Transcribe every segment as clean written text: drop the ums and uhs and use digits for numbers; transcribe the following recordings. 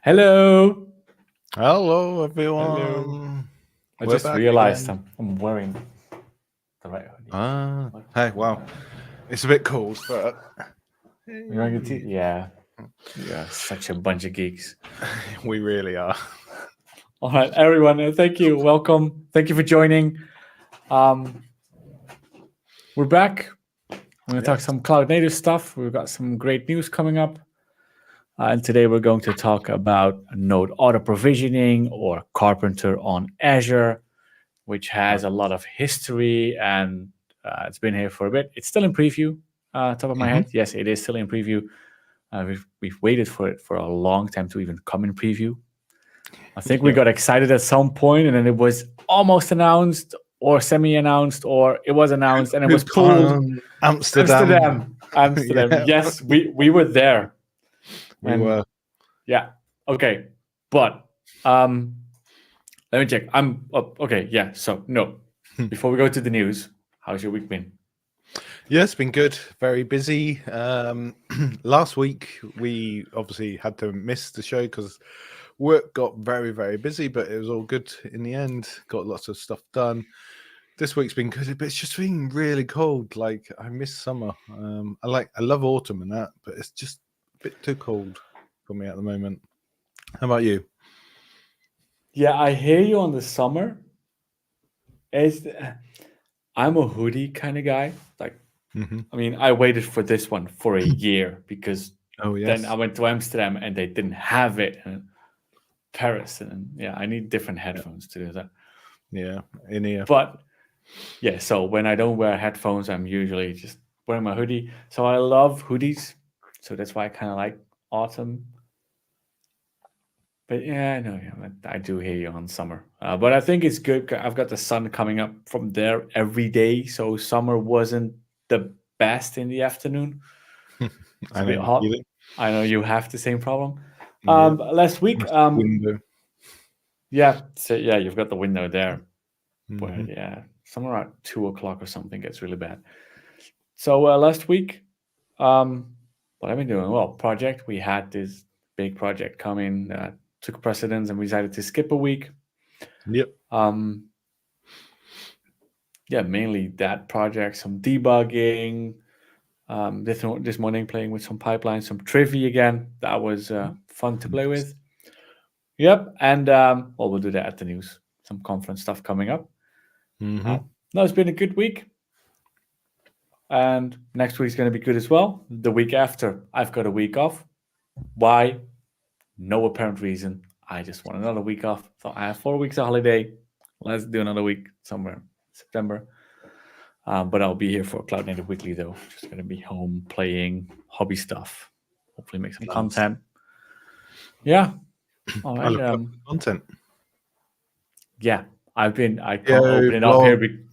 Hello. Hello, Hello. everyone. I We're just back realized again. I'm wearing the right hoodie. Hey, wow. It's a bit cold, but You're wearing a tee? Yeah. Yeah, such a bunch of geeks. we really are. All right, everyone. Thank you. Welcome. Thank you for joining. We're back. I'm going to talk some cloud native stuff. We've got some great news coming up. And today we're going to talk about Node auto provisioning or Karpenter on Azure, which has a lot of history and it's been here for a bit. It's still in preview, top of my head. Yes, it is still in preview. We've waited for it for a long time to even come in preview. I think we got excited at some point, and then it was almost announced or semi-announced, or it was announced and it was pulled. Amsterdam. Yeah. Yes, we were there. We were. Yeah. Okay. But let me check. I'm up. Okay. Yeah. So no. Before we go to the news, how's your week been? Yeah, it's been good. Very busy. Last week we obviously had to miss the show because work got very, very busy, but it was all good in the end. Got lots of stuff done. This week's been good, but it's just been really cold. Like, I miss summer. I love autumn and that, but it's just a bit too cold for me at the moment. How about you? Yeah, I hear you on the summer. I'm a hoodie kind of guy. Like, I mean, I waited for this one for a year because then I went to Amsterdam and they didn't have it in Paris, and yeah, I need different headphones to do that. Yeah, in here. But yeah, so when I don't wear headphones, I'm usually just wearing my hoodie. So I love hoodies, so that's why I kind of like autumn. But yeah, no, yeah, I do hear you on summer. But I think it's good. I've got the sun coming up from there every day, so summer wasn't the best in the afternoon. It's a bit hot. I know you have the same problem. Last week, yeah, so yeah, you've got the window there. But yeah, somewhere at 2:00 or something gets really bad. So last week, what I've been doing, well, project. We had this big project coming, took precedence, and we decided to skip a week. Yep. Yeah, mainly that project, some debugging. This morning playing with some pipelines, some trivia again. That was fun to play with. Yep, and well, we'll do that at the news. Some conference stuff coming up. No, it's been a good week. And next week's going to be good as well. The week after, I've got a week off. Why? No apparent reason. I just want another week off. So I have 4 weeks of holiday. Let's do another week somewhere in September. But I'll be here for Cloud Native Weekly, though. Just going to be home playing hobby stuff. Hopefully make some content. Yeah. All right. I love content. Yeah. I can't open it up here.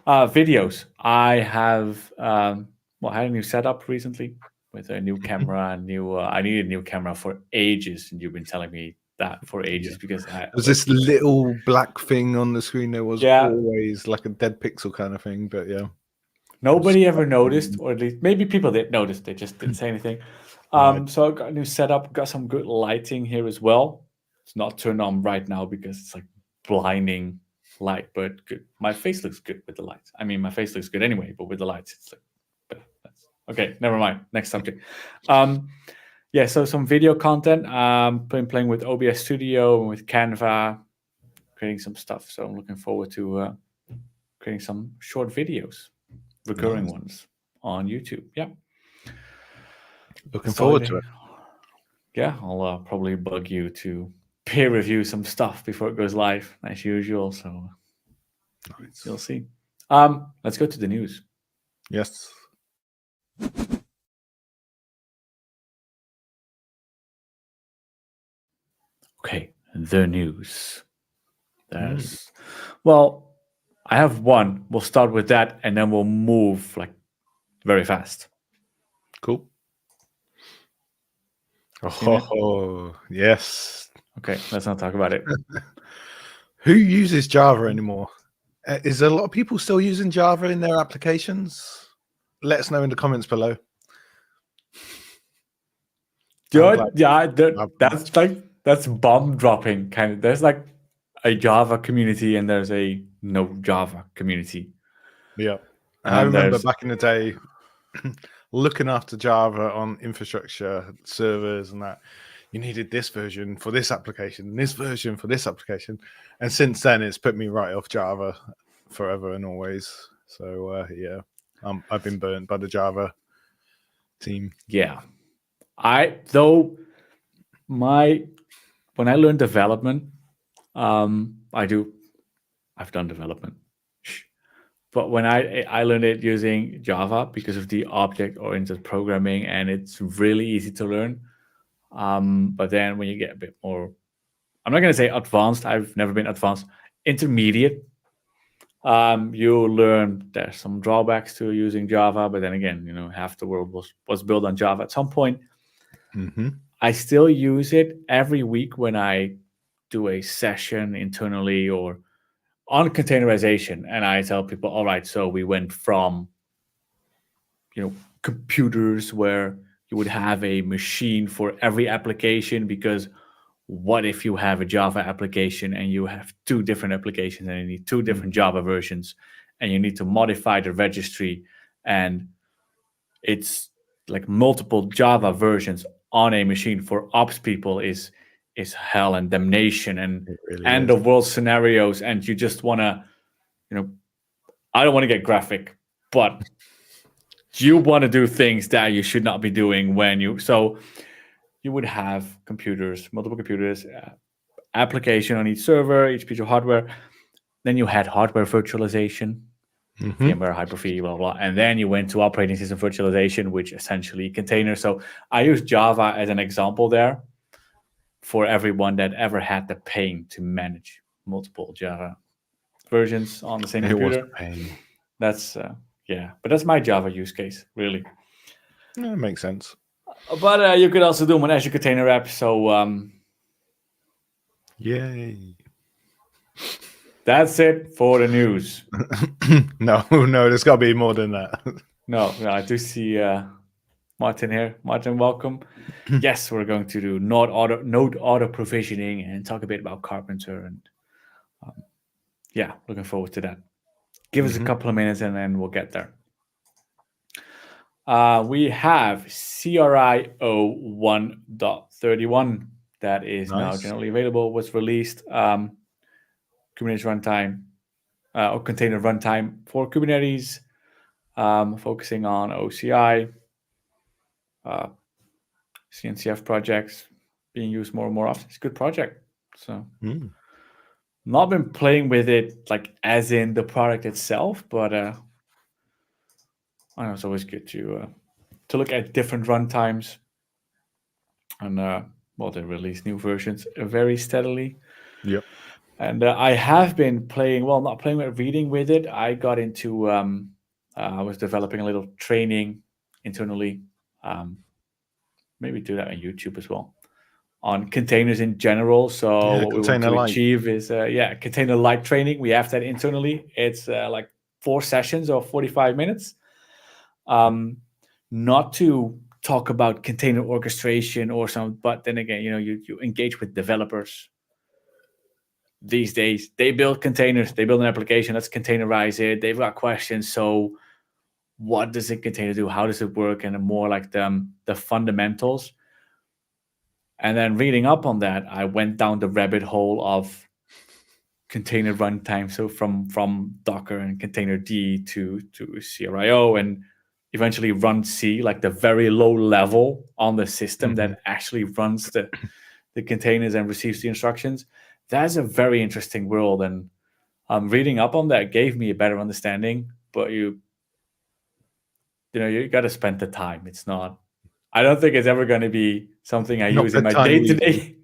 Videos. I have, I had a new setup recently with a new camera. I needed a new camera for ages. And you've been telling me that for ages because there's this little black thing on the screen. There was always like a dead pixel kind of thing, but yeah. Nobody ever noticed, or at least maybe people did notice. They just didn't say anything. So I got a new setup, got some good lighting here as well. It's not turned on right now because it's like blinding light, but good. My face looks good with the lights. I mean, my face looks good anyway, but with the lights, it's like, okay, never mind. Next subject. Yeah, so some video content. Been playing with OBS Studio and with Canva, creating some stuff. So I'm looking forward to creating some short videos, recurring ones on YouTube. Yeah. Looking forward to it. Yeah, I'll probably bug you to peer review some stuff before it goes live, as usual. So you'll see. Let's go to the news. Yes. Okay, the news. Well, I have one. We'll start with that, and then we'll move like very fast. Cool. Oh, yes. Okay, let's not talk about it. Who uses Java anymore? Is a lot of people still using Java in their applications? Let us know in the comments below. That's bomb dropping kind of. There's like a Java community and there's a no Java community. Yeah. And I remember back in the day looking after Java on infrastructure servers and that. You needed this version for this application, this version for this application. And since then, it's put me right off Java forever and always. So, I've been burnt by the Java team. Yeah. When I learned development, I've done development. But when I learned it using Java because of the object-oriented programming, and it's really easy to learn. But then when you get a bit more, I'm not going to say advanced. I've never been advanced. Intermediate. You learn there's some drawbacks to using Java, but then again, half the world was built on Java at some point. Mm-hmm. I still use it every week when I do a session internally or on containerization, and I tell people, all right, so we went from computers where you would have a machine for every application, because what if you have a Java application and you have two different applications and you need two different Java versions and you need to modify the registry, and it's like multiple Java versions on a machine for ops people is hell and damnation and really end of world scenarios. And you just want to, I don't want to get graphic, but you want to do things that you should not be doing so you would have multiple computers, application on each server, each piece of hardware. Then you had hardware virtualization, VMware, Hyper-V, blah, blah, and then you went to operating system virtualization, which essentially containers. So I use Java as an example there for everyone that ever had the pain to manage multiple Java versions on the same computer. It was a pain. That's but that's my Java use case, really. That makes sense. But you could also do them on Azure Container App. So yay! That's it for the news. No, there's got to be more than that. No, I do see Martin here. Martin, welcome. Yes, we're going to do node auto provisioning and talk a bit about Karpenter, and looking forward to that. Give us a couple of minutes and then we'll get there. We have CRIO 1.31 that is now generally available. Was released Kubernetes runtime or container runtime for Kubernetes, focusing on OCI, CNCF projects being used more and more often. It's a good project. So not been playing with it like as in the product itself, but I know it's always good to look at different runtimes. And they release new versions very steadily. Yep. And I have been playing, not playing with reading with it. I got into, I was developing a little training internally. Maybe do that on YouTube as well, on containers in general. So what we want to achieve is, container light training. We have that internally. It's like 4 sessions of 45 minutes. Not to talk about container orchestration or something, but then again, you engage with developers. These days, they build containers. They build an application. Let's containerize it. They've got questions. So what does a container do? How does it work? And more like the fundamentals. And then reading up on that, I went down the rabbit hole of container runtime. So from Docker and containerd to CRIO, and eventually run C, like the very low level on the system that actually runs the containers and receives the instructions. That's a very interesting world, and reading up on that gave me a better understanding. But you got to spend the time. It's not. I don't think it's ever going to be something I use in my day-to-day.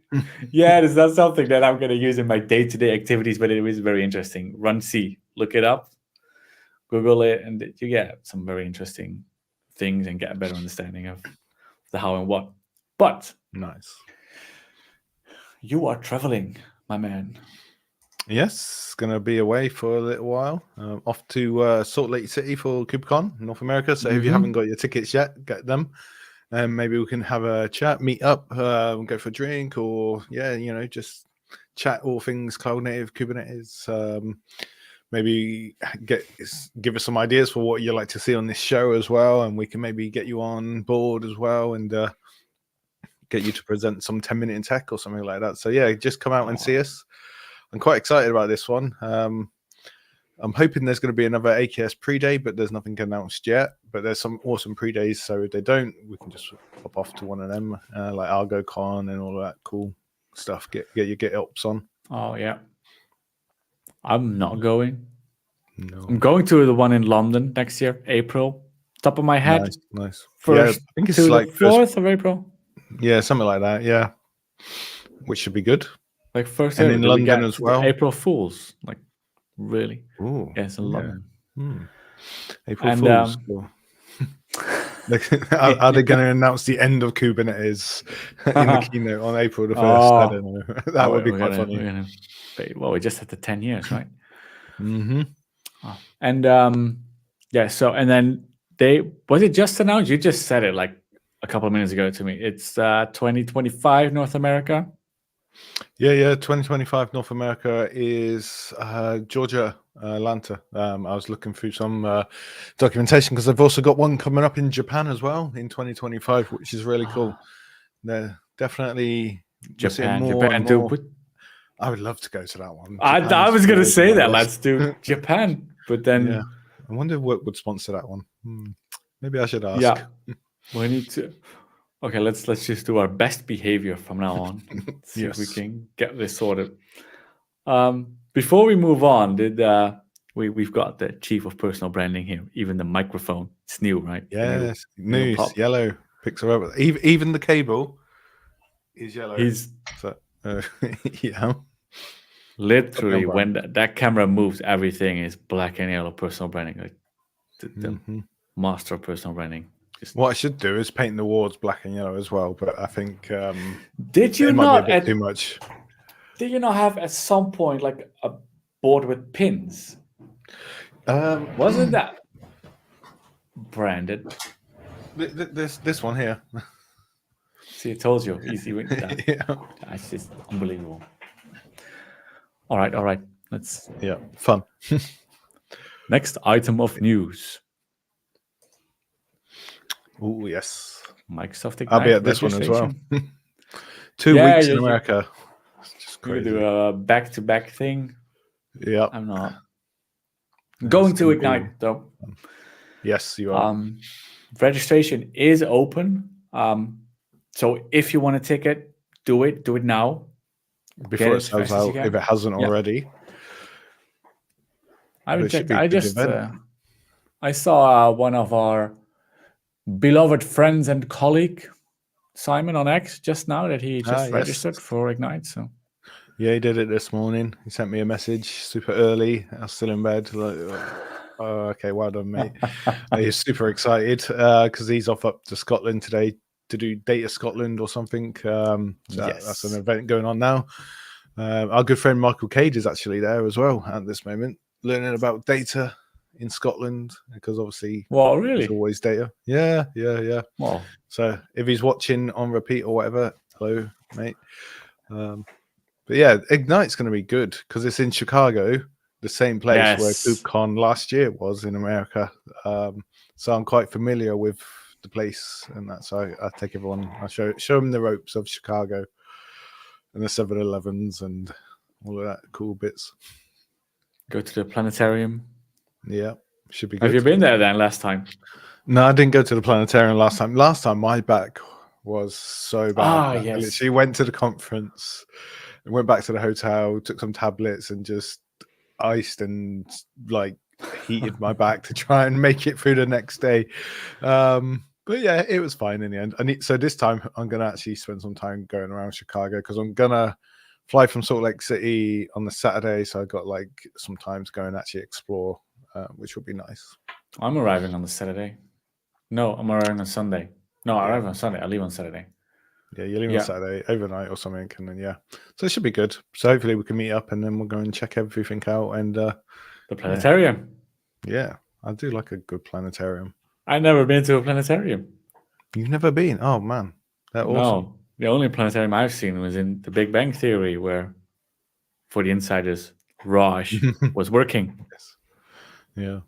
Yeah, it's not something that I'm going to use in my day-to-day activities. But it was very interesting. Run C, look it up, Google it, and you get some very interesting things and get a better understanding of the how and what. But nice. You are traveling, my man. Yes, going to be away for a little while. Off to Salt Lake City for KubeCon, North America. So if you haven't got your tickets yet, get them. and maybe we can have a chat, meet up, go for a drink, or just chat all things cloud native Kubernetes. Maybe give us some ideas for what you'd like to see on this show as well, and we can maybe get you on board as well, and get you to present some 10-minute in tech or something like that. So yeah, just come out and see us. I'm quite excited about this one. I'm hoping there's going to be another AKS pre-day, but there's nothing announced yet. But there's some awesome pre-days, so if they don't, we can just pop off to one of them, like ArgoCon and all that cool stuff. Get your GitOps on. Oh yeah. I'm not going. No. I'm going to the one in London next year, April. Top of my head. Nice. First I think it's to like the 4th of April. Yeah, something like that. Yeah, which should be good. Like first and in London as well. April Fools, like really. Ooh, yes, in London. April Fools. Cool. Are they going to announce the end of Kubernetes in the keynote on April the 1st? I don't know. That would be quite funny. Well, we just had the 10 years, right? Mm-hmm. Oh. And so and then was it just announced? You just said it like a couple of minutes ago to me. It's 2025 North America. Yeah. 2025 North America is Georgia, Atlanta. I was looking through some documentation because they've also got one coming up in Japan as well in 2025, which is really cool. They're definitely Japan. I would love to go to that one. I was going to say that. Let's do Japan, but then yeah, I wonder what would sponsor that one. Maybe I should ask. Yeah, we need to. Okay, let's just do our best behavior from now on. See if we can get this sorted. Before we move on, we've got the chief of personal branding here. Even the microphone, it's new, right? Yes, new yellow. Picks her up. Even the cable is yellow. Yeah. Literally, when that camera moves, everything is black and yellow. Personal branding, like the master of personal branding. What I should do is paint the walls black and yellow as well, but I think did you might be a bit too much. Did you not have at some point like a board with pins? Wasn't that branded? This one here. See, I told you, easy with that. Yeah, that's just unbelievable. All right. Let's fun. Next item of news. Oh yes, Microsoft Ignite. I'll be at this one as well. 2 weeks in America. It's just crazy. You do a back-to-back thing. Yeah, I'm not going to Ignite though. Yes, you are. Registration is open. So if you want a ticket, do it now before it sells out. If it hasn't already, I would check. I saw one of our beloved friends and colleague Simon on X just now that he just registered for Ignite. So yeah, he did it this morning. He sent me a message super early. I was still in bed. Like, oh, okay, well done, mate. He's super excited because he's off up to Scotland today to do Data Scotland or something. That's an event going on now. Our good friend Michael Cade is actually there as well at this moment, learning about data in Scotland, because obviously there's always data. Yeah. Wow. So if he's watching on repeat or whatever, hello, mate. But yeah, Ignite's going to be good because it's in Chicago, the same place where KubeCon last year was in America. So I'm quite familiar with the place, and that's I take everyone. I show them the ropes of Chicago and the 7-Elevens and all of that cool bits. Go to the planetarium. Yeah, should be good. Have you been there then last time? No, I didn't go to the planetarium last time. Last time my back was so bad. I literally went to the conference and went back to the hotel, took some tablets and just iced and like heated my back to try and make it through the next day. But yeah, it was fine in the end. So this time I'm going to actually spend some time going around Chicago because I'm going to fly from Salt Lake City on the Saturday. So I got like some time to go and actually explore, which would be nice. I'm arriving on the Saturday. No, I'm arriving on Sunday. No, I arrive on Sunday. I leave on Saturday. Yeah, you leave on Saturday, overnight or something. And then, so it should be good. So hopefully we can meet up and then we'll go and check everything out. And the planetarium. Yeah, I do like a good planetarium. I've never been to a planetarium. You've never been? Oh man, they're awesome. No, the only planetarium I've seen was in The Big Bang Theory, where, for the insiders, Raj was working. Yes. Yeah,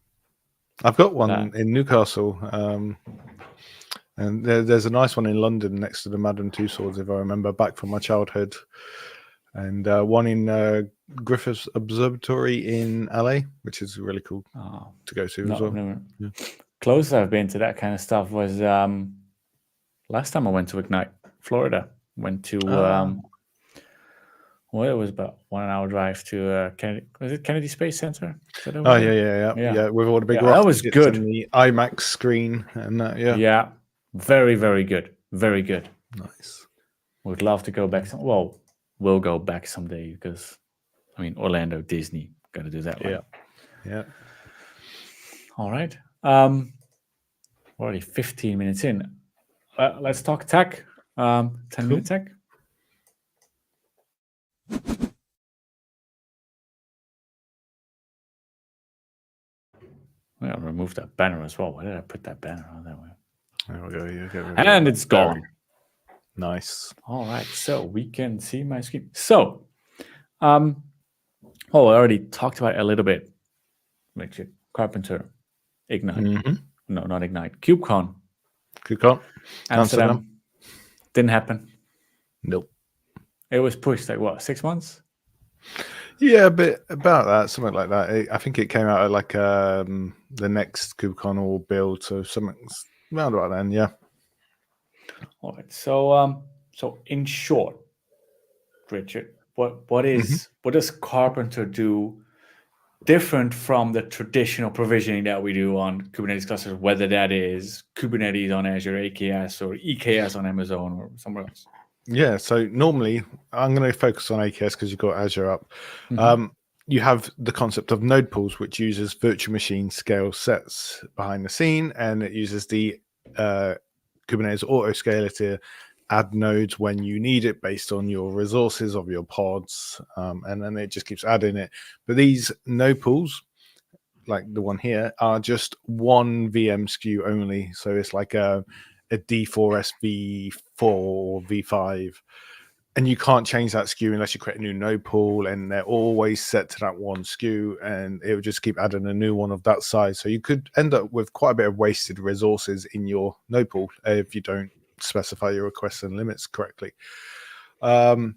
I've got one in Newcastle, and there's a nice one in London next to the Madame Tussauds, if I remember back from my childhood, and one in Griffiths Observatory in LA, which is really cool to go to as well. Yeah. Closest I've been to that kind of stuff was last time I went to Ignite, Florida. Went to well, it was about 1 hour drive to Kennedy. Was it Kennedy Space Center? Oh yeah. With all the big rocks. That was good. And the IMAX screen and that. Yeah, very, very good. Very good. Nice. Would love to go back. We'll go back someday because, I mean, Orlando, Disney, got to do that one. Yeah. All right. Already 15 minutes in. Let's talk tech. 10-minute tech. I'll remove that banner as well. Why did I put that banner on that way? There we go. And it's gone. Nice. All right. So we can see my screen. So, I already talked about it a little bit. Richard, Karpenter, Ignite. Mm-hmm. No, not Ignite. KubeCon. Amsterdam. Didn't happen. Nope. It was pushed 6 months? Yeah, a bit about that, something like that. I think it came out at the next KubeCon or build, so something around about then. Yeah. All right. So in short, Richard, what does Karpenter do different from the traditional provisioning that we do on Kubernetes clusters, whether that is Kubernetes on Azure, AKS, or EKS on Amazon, or somewhere else? Yeah, so normally I'm going to focus on AKS because you've got Azure up. Mm-hmm. You have the concept of node pools, which uses virtual machine scale sets behind the scene, and it uses the Kubernetes autoscaler to add nodes when you need it based on your resources of your pods, and then it just keeps adding it. But these node pools, like the one here, are just one VM SKU only. So it's like a D4S V4 or V5, and you can't change that SKU unless you create a new node pool, and they're always set to that one SKU, and it will just keep adding a new one of that size. So you could end up with quite a bit of wasted resources in your node pool if you don't specify your requests and limits correctly. In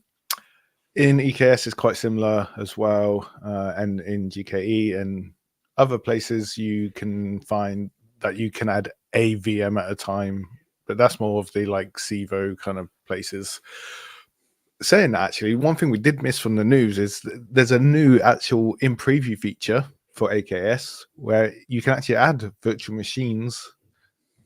EKS is quite similar as well, and in GKE and other places you can find that you can add a VM at a time, but that's more of the CVO kind of places. Saying that, actually, one thing we did miss from the news is there's a new actual in preview feature for AKS where you can actually add virtual machines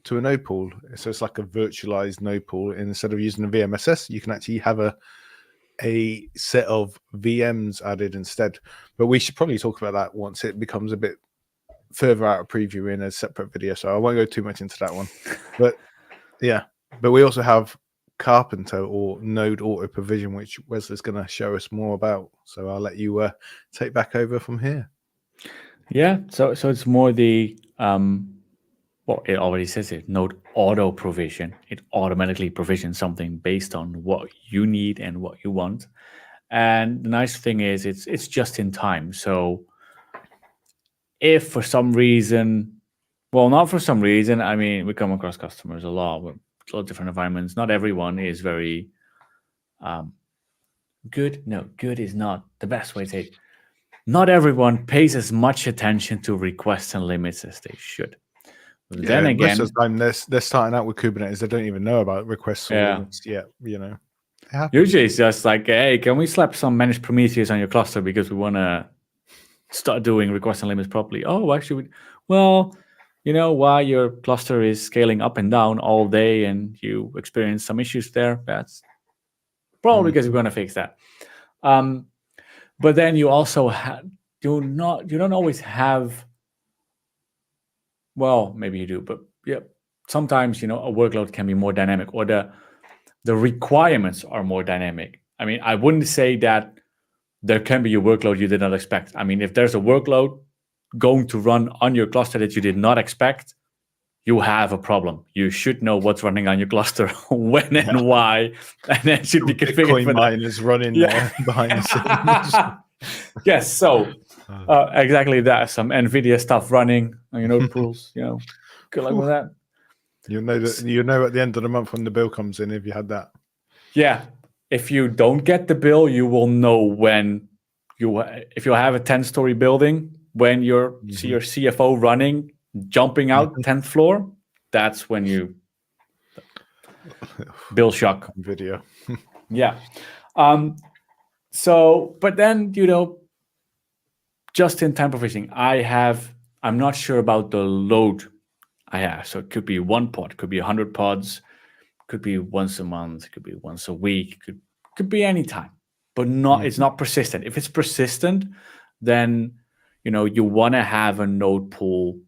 to a node pool. So it's like a virtualized node pool. And instead of using a VMSS, you can actually have a set of VMs added instead. But we should probably talk about that once it becomes a bit further out of preview in a separate video. So I won't go too much into that one. But yeah, but we also have Karpenter or node auto provision, which Wesley's going to show us more about. So I'll let you take back over from here. Yeah. So it's more the well, it already says it, node auto provision. It automatically provisions something based on what you need and what you want. And the nice thing is it's just in time. So if for some reason, well, not for some reason, I mean, we come across customers a lot with a lot of different environments. Not everyone is very good. No, good is not the best way to say it. Not everyone pays as much attention to requests and limits as they should. Yeah, then again, most of the time they're starting out with Kubernetes. They don't even know about requests or limits yet. You know, usually it's just hey, can we slap some managed Prometheus on your cluster because we want to start doing requests and limits properly? Oh, actually, well, while your cluster is scaling up and down all day and you experience some issues there, that's probably because we're going to fix that. But then you also you don't always have. Well, maybe you do, but yeah, sometimes, a workload can be more dynamic, or the requirements are more dynamic. I mean, I wouldn't say that there can be a workload you did not expect. I mean, if there's a workload going to run on your cluster that you did not expect, you have a problem. You should know what's running on your cluster, when and why, and then it should be configured Bitcoin for that. miners running behind the scenes. Yes, so exactly that. Some NVIDIA stuff running on your node pools. Good luck with that. You know at the end of the month when the bill comes in if you had that. Yeah, if you don't get the bill, you will know when if you have a 10-story building, when you see your CFO running, jumping out 10th floor, that's when you bill shock. Video. Yeah. So, but then, just in time provisioning, I'm not sure about the load I have. So it could be 1 pod, could be 100 pods, could be once a month, could be once a week, could be any time, but it's not persistent. If it's persistent, then, you want to have a node pool,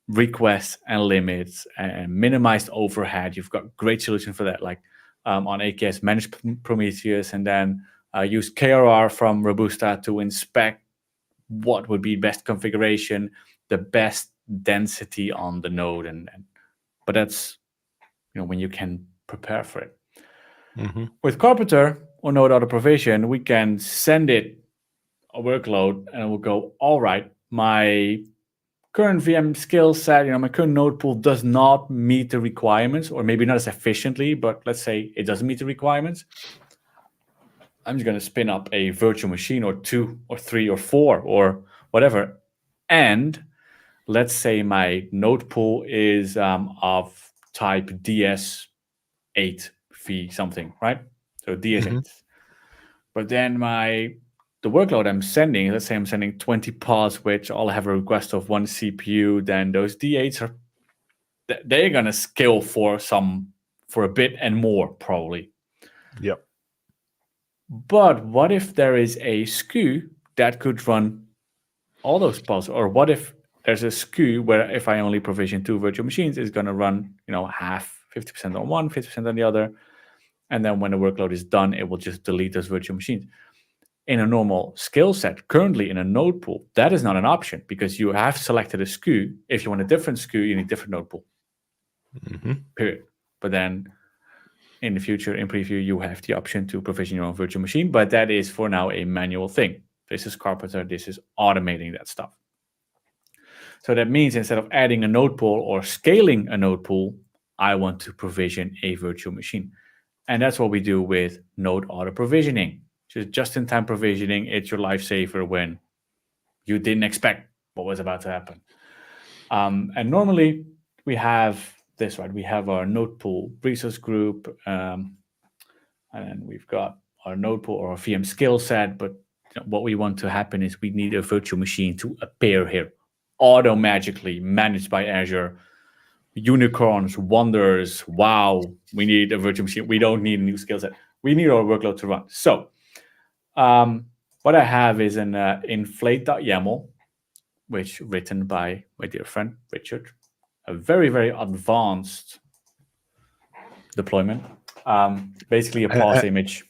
requests and limits, and minimized overhead. You've got great solution for that, like on AKS Managed Prometheus, and then use KRR from Robusta to inspect what would be best configuration, the best density on the node, but that's when you can prepare for it. With Karpenter or Node Autoprovision, we can send it a workload and it will go, all right, my current VM skill set, my current node pool does not meet the requirements, or maybe not as efficiently, but let's say it doesn't meet the requirements. I'm just going to spin up a virtual machine or 2 or 3 or 4 or whatever. And let's say my node pool is of type DS8 v something, right? So DS8. But then the workload I'm sending, let's say I'm sending 20 pods, which all have a request of 1 CPU, then those D8s they're going to scale for a bit and more, probably. Yep. But what if there is a SKU that could run all those pods? Or what if there's a SKU where if I only provision 2 virtual machines, it's going to run, half, 50% on one, 50% on the other. And then when the workload is done, it will just delete those virtual machines. In a normal skill set, currently in a node pool, that is not an option because you have selected a SKU. If you want a different SKU, you need a different node pool. Period. But then in the future, in preview, you have the option to provision your own virtual machine, but that is for now a manual thing. This is Karpenter. This is automating that stuff. So that means instead of adding a node pool or scaling a node pool, I want to provision a virtual machine. And that's what we do with node auto provisioning. Just-in-time provisioning. It's your lifesaver when you didn't expect what was about to happen. And normally we have this, right? We have our node pool resource group, and then we've got our node pool or our VM skill set. But what we want to happen is we need a virtual machine to appear here, auto-magically managed by Azure. Unicorns, wonders, wow, we need a virtual machine. We don't need a new skill set. We need our workload to run. So what I have is an inflate.yaml, which written by my dear friend, Richard. A very, very advanced deployment. Basically a parse image.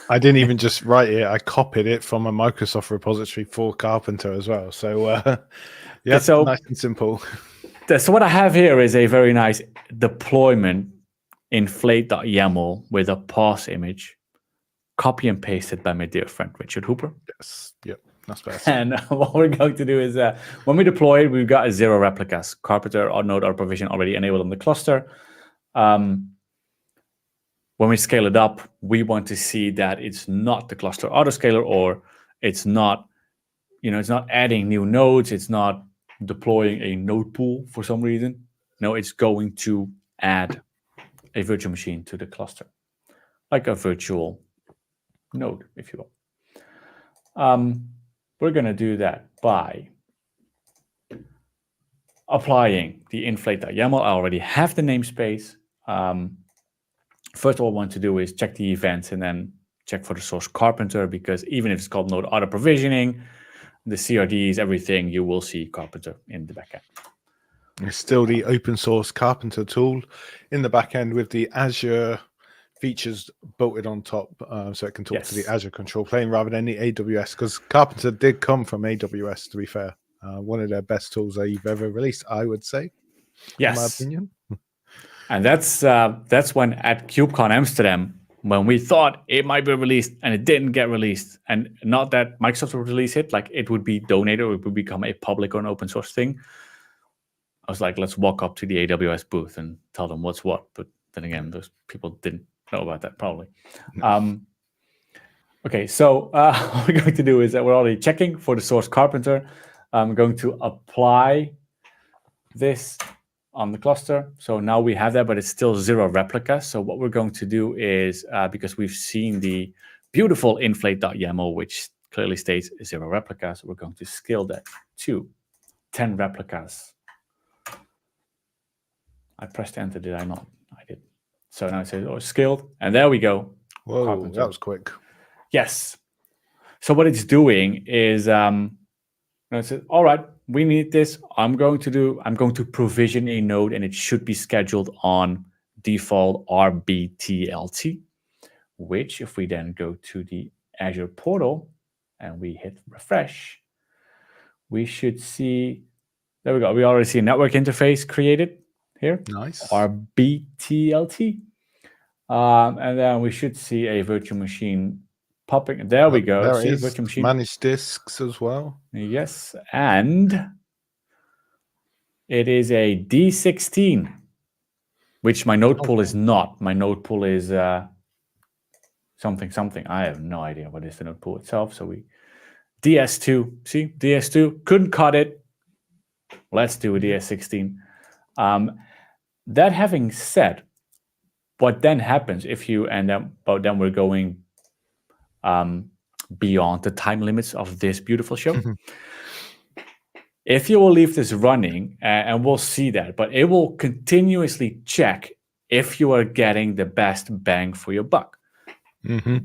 I didn't even just write it. I copied it from a Microsoft repository for Karpenter as well. So, nice and simple. So what I have here is a very nice deployment inflate.yaml with a parse image, copy and pasted by my dear friend, Richard Hooper. Yes. Yep. That's best. And what we're going to do is when we deploy it, we've got 0 replicas. Karpenter or Node or provision already enabled on the cluster. When we scale it up, we want to see that it's not the cluster autoscaler, or it's not, it's not adding new nodes. It's not deploying a node pool for some reason. No, it's going to add a virtual machine to the cluster, like a virtual node, if you will. We're going to do that by applying the inflate.yaml. I already have the namespace. First of all, I want to do is check the events and then check for the source Karpenter, because even if it's called Node Auto Provisioning, the CRDs, everything, you will see Karpenter in the backend. It's still the open source Karpenter tool in the backend with the Azure features bolted on top, so it can talk to the Azure control plane rather than the AWS, because Karpenter did come from AWS, to be fair. One of their best tools they've ever released, I would say. in my Yes. opinion. And that's when at KubeCon Amsterdam, when we thought it might be released and it didn't get released, and not that Microsoft would release it, like it would be donated or it would become a public or an open source thing. I was like, let's walk up to the AWS booth and tell them what's what. But then again, those people didn't know about that probably. Okay, so what we're going to do is that we're already checking for the source Karpenter. I'm going to apply this on the cluster. So now we have that, but it's still 0 replicas. So what we're going to do is, because we've seen the beautiful inflate.yaml, which clearly states 0 replicas, we're going to scale that to 10 replicas. I pressed enter, did I not? I did. So now it says, oh, scaled, and there we go. Whoa, Karpenter. that was quick. Yes. So what it's doing is, it says, all right, we need this. I'm going to provision a node, and it should be scheduled on default RBTLT, which if we then go to the Azure portal and we hit refresh, we should see, there we go. We already see a network interface created here. Nice. RBTLT. And then we should see a virtual machine popping. There we go. There see it is. Virtual machine. Managed disks as well. Yes. And it is a D16, which my node pool is not. My node pool is something. I have no idea what is the node pool itself. So we DS2. See, DS2 couldn't cut it. Let's do a DS16. That having said, what then happens if you but then we're going beyond the time limits of this beautiful show. If you will leave this running, and we'll see that, but it will continuously check if you are getting the best bang for your buck.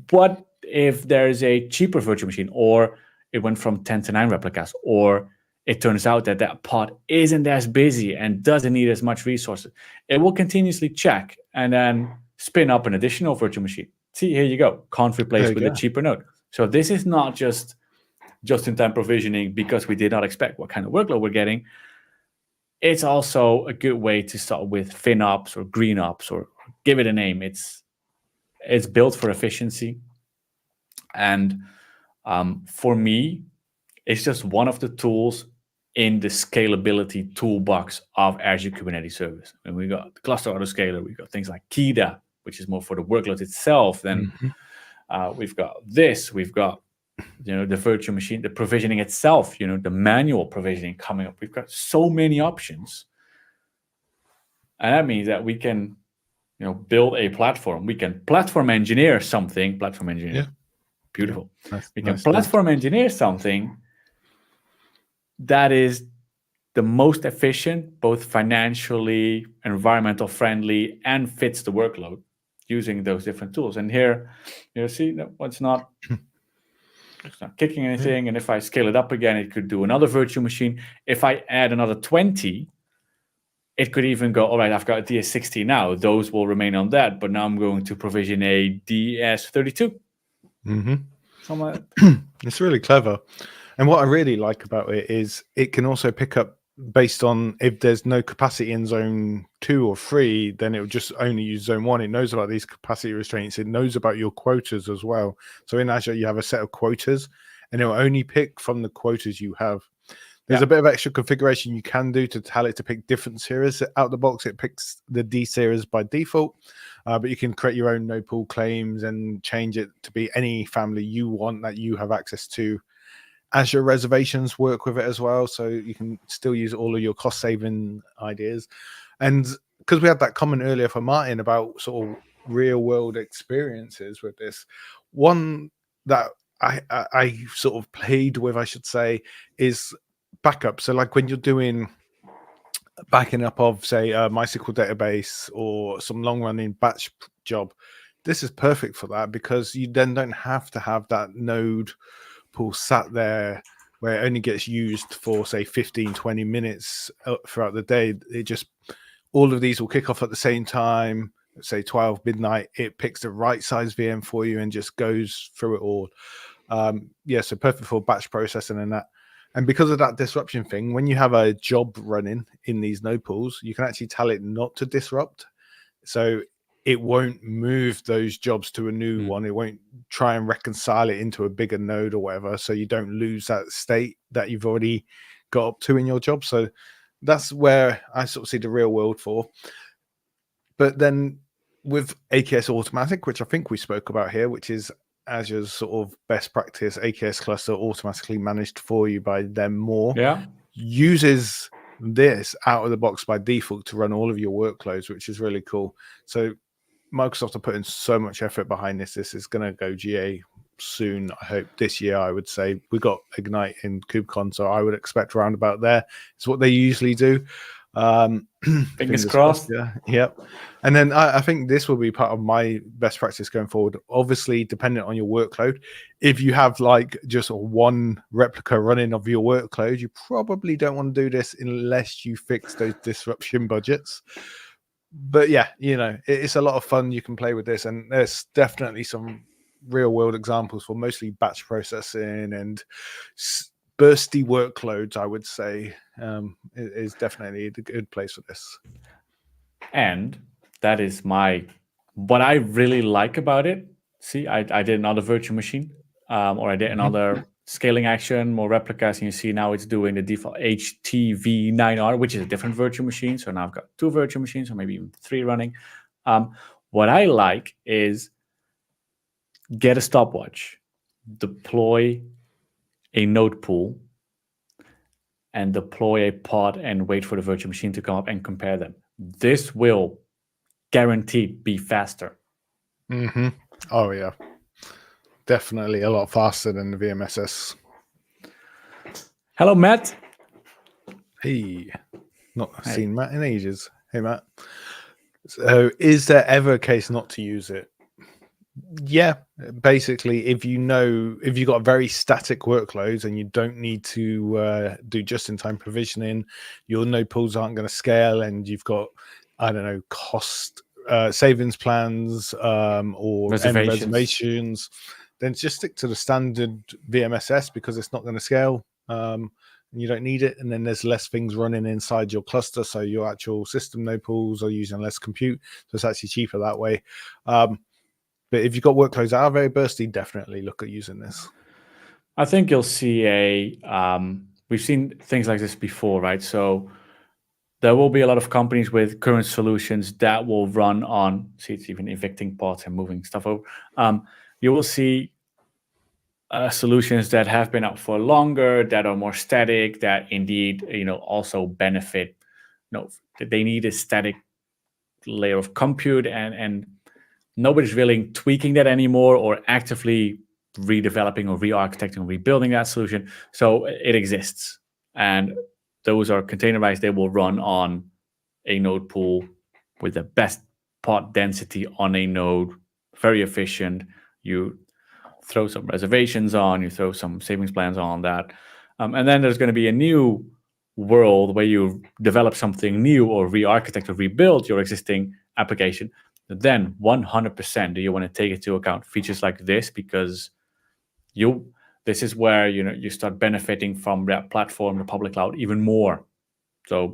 What if there's a cheaper virtual machine, or it went from 10 to 9 replicas, or it turns out that that pod isn't as busy and doesn't need as much resources? It will continuously check and then spin up an additional virtual machine. See, here you go. Conf replaced with a cheaper node. So this is not just-in-time provisioning because we did not expect what kind of workload we're getting. It's also a good way to start with FinOps or GreenOps, or give it a name. It's built for efficiency. And for me, it's just one of the tools in the scalability toolbox of Azure Kubernetes Service. And we got the cluster autoscaler, we got things like Kida, which is more for the workload itself. Then we've got this, we've got the virtual machine, the provisioning itself, the manual provisioning coming up. We've got so many options. And that means that we can, build a platform. We can platform engineer something. Platform engineer, yeah. Beautiful. We can platform engineer something that is the most efficient, both financially, environmental friendly, and fits the workload using those different tools. And here, see, it's not kicking anything. And if I scale it up again, it could do another virtual machine. If I add another 20, it could even go, all right, I've got a DS60 now. Those will remain on that. But now I'm going to provision a DS32. It's really clever. And what I really like about it is it can also pick up based on if there's no capacity in zone 2 or 3, then it will just only use zone 1. It knows about these capacity restraints. It knows about your quotas as well. So in Azure, you have a set of quotas, and it will only pick from the quotas you have. There's a bit of extra configuration you can do to tell it to pick different series. Out the box, it picks the D series by default, but you can create your own node pool claims and change it to be any family you want that you have access to. Azure reservations work with it as well, so you can still use all of your cost-saving ideas. And because we had that comment earlier from Martin about sort of real-world experiences with this, one that I sort of played with, I should say, is backup. So like when you're doing backing up of, say, a MySQL database or some long-running batch job, this is perfect for that, because you then don't have to have that node pool sat there where it only gets used for, say, 15-20 minutes throughout the day. It just, all of these will kick off at the same time, say 12 midnight. It picks the right size VM for you and just goes through it all. So perfect for batch processing and that. And because of that disruption thing, when you have a job running in these node pools, you can actually tell it not to disrupt. So it won't move those jobs to a new one. It won't try and reconcile it into a bigger node or whatever. So you don't lose that state that you've already got up to in your job. So that's where I sort of see the real world for. But then with AKS Automatic, which I think we spoke about here, which is Azure's sort of best practice AKS cluster automatically managed for you by them more, uses this out of the box by default to run all of your workloads, which is really cool. So Microsoft are putting so much effort behind this. This is going to go GA soon. I hope this year. I would say we got Ignite in KubeCon, so I would expect around about there. It's what they usually do. Fingers crossed. Yep. And then I think this will be part of my best practice going forward. Obviously, dependent on your workload. If you have like just one replica running of your workload, you probably don't want to do this unless you fix those disruption budgets. But yeah, it's a lot of fun. You can play with this, and there's definitely some real world examples for mostly batch processing and bursty workloads. I would say is definitely a good place for this. And that is what I really like about it. See, I did another virtual machine, or I did another scaling action, more replicas, and you see now it's doing the default HTV9R, which is a different virtual machine. So now I've got 2 virtual machines, or maybe even 3 running. What I like is get a stopwatch, deploy a node pool, and deploy a pod and wait for the virtual machine to come up and compare them. This will guaranteed be faster. Oh yeah, definitely a lot faster than the VMSS. Hello, Matt. Hey, not seen Matt in ages. Hey, Matt. So is there ever a case not to use it? Yeah, basically, if you've got very static workloads and you don't need to do just-in-time provisioning, your node pools aren't going to scale, and you've got, I don't know, cost savings plans or reservations, then just stick to the standard VMSS because it's not going to scale. You don't need it, and then there's less things running inside your cluster, so your actual system node pools are using less compute, so it's actually cheaper that way. But if you've got workloads that are very bursty, definitely look at using this. I think you'll see we've seen things like this before, right? So there will be a lot of companies with current solutions that will run on, see, it's even evicting pods and moving stuff over. You will see solutions that have been out for longer, that are more static, that indeed, also benefit, they need a static layer of compute, and nobody's really tweaking that anymore or actively redeveloping or re-architecting or rebuilding that solution. So it exists. And those are containerized. They will run on a node pool with the best pod density on a node, very efficient. You throw some reservations on, you throw some savings plans on that. And then there's going to be a new world where you develop something new or re-architect or rebuild your existing application. Then 100% do you want to take into account features like this, because this is where you start benefiting from that platform, the public cloud, even more. So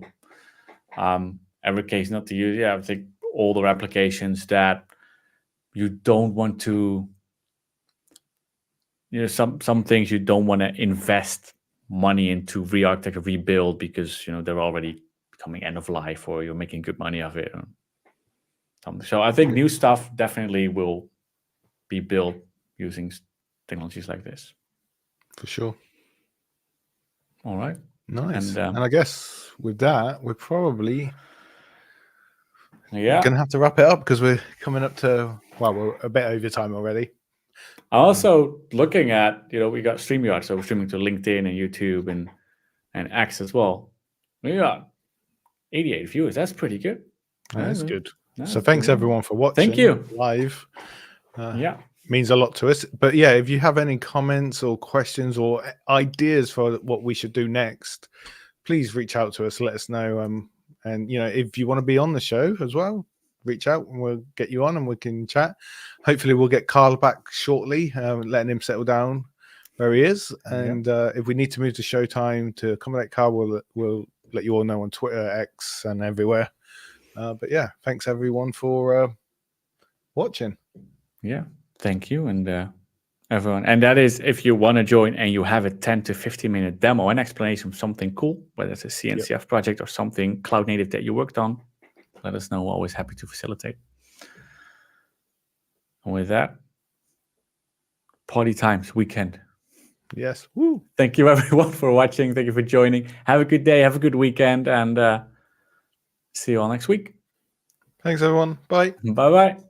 every case not to use, I think older applications that you don't want to, some things you don't want to invest money into re-architect or rebuild because they're already becoming end of life or you're making good money of it. So I think new stuff definitely will be built using technologies like this. For sure. All right. Nice. And I guess with that, we're probably going to have to wrap it up because we're coming up to, we're a bit over time already. Also looking at, we got StreamYard, so we're streaming to LinkedIn and YouTube and X as well. We got 88 viewers. That's pretty good. That's good. So thanks everyone for watching. Thank you. Live. Means a lot to us. But yeah, if you have any comments or questions or ideas for what we should do next, please reach out to us. Let us know. And if you want to be on the show as well, reach out and we'll get you on and we can chat. Hopefully we'll get Carl back shortly, letting him settle down where he is. Yeah. And if we need to move to showtime to accommodate Carl, we'll let you all know on Twitter, X, and everywhere. But yeah, thanks everyone for watching. Yeah, thank you, and everyone. And that is, if you want to join and you have a 10 to 15 minute demo and explanation of something cool, whether it's a CNCF project or something cloud native that you worked on, let us know. We're always happy to facilitate. And with that, party times, weekend. Yes. Woo. Thank you everyone for watching. Thank you for joining. Have a good day. Have a good weekend, and see you all next week. Thanks everyone. Bye. Bye-bye.